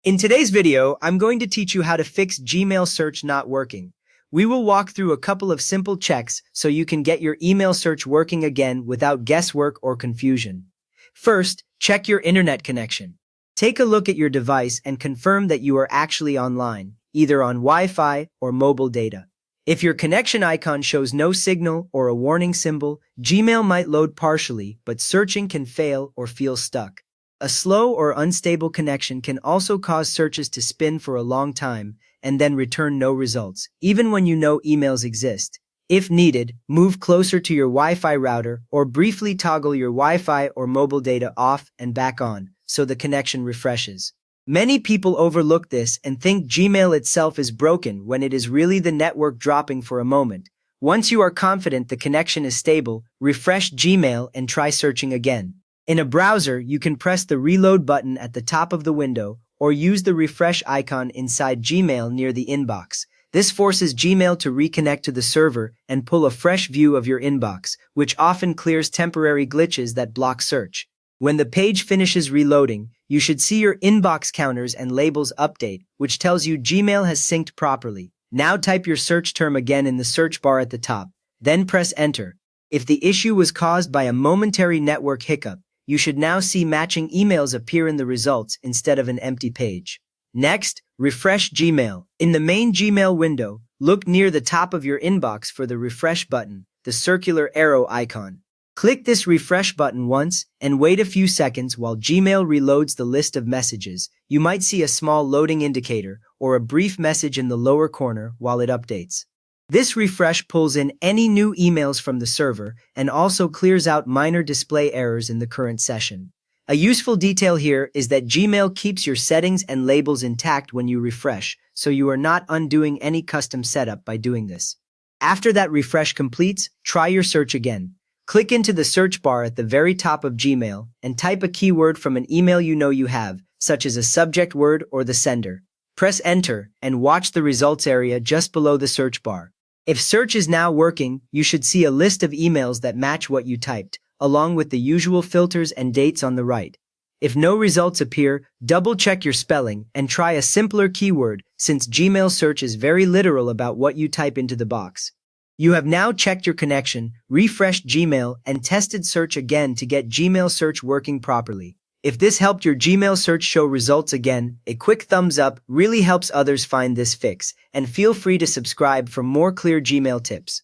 In today's video, I'm going to teach you how to fix Gmail search not working. We will walk through a couple of simple checks so you can get your email search working again without guesswork or confusion. First, check your internet connection. Take a look at your device and confirm that you are actually online, either on Wi-Fi or mobile data. If your connection icon shows no signal or a warning symbol, Gmail might load partially, but searching can fail or feel stuck. A slow or unstable connection can also cause searches to spin for a long time and then return no results, even when you know emails exist. If needed, move closer to your Wi-Fi router or briefly toggle your Wi-Fi or mobile data off and back on so the connection refreshes. Many people overlook this and think Gmail itself is broken when it is really the network dropping for a moment. Once you are confident the connection is stable, refresh Gmail and try searching again. In a browser, you can press the reload button at the top of the window or use the refresh icon inside Gmail near the inbox. This forces Gmail to reconnect to the server and pull a fresh view of your inbox, which often clears temporary glitches that block search. When the page finishes reloading, you should see your inbox counters and labels update, which tells you Gmail has synced properly. Now type your search term again in the search bar at the top, then press enter. If the issue was caused by a momentary network hiccup, you should now see matching emails appear in the results instead of an empty page. Next, refresh Gmail. In the main Gmail window, look near the top of your inbox for the refresh button, the circular arrow icon. Click this refresh button once and wait a few seconds while Gmail reloads the list of messages. You might see a small loading indicator or a brief message in the lower corner while it updates. This refresh pulls in any new emails from the server and also clears out minor display errors in the current session. A useful detail here is that Gmail keeps your settings and labels intact when you refresh, so you are not undoing any custom setup by doing this. After that refresh completes, try your search again. Click into the search bar at the very top of Gmail and type a keyword from an email you know you have, such as a subject word or the sender. Press enter and watch the results area just below the search bar. If search is now working, you should see a list of emails that match what you typed, along with the usual filters and dates on the right. If no results appear, double-check your spelling and try a simpler keyword since Gmail search is very literal about what you type into the box. You have now checked your connection, refreshed Gmail, and tested search again to get Gmail search working properly. If this helped your Gmail search show results again, a quick thumbs up really helps others find this fix, and feel free to subscribe for more clear Gmail tips.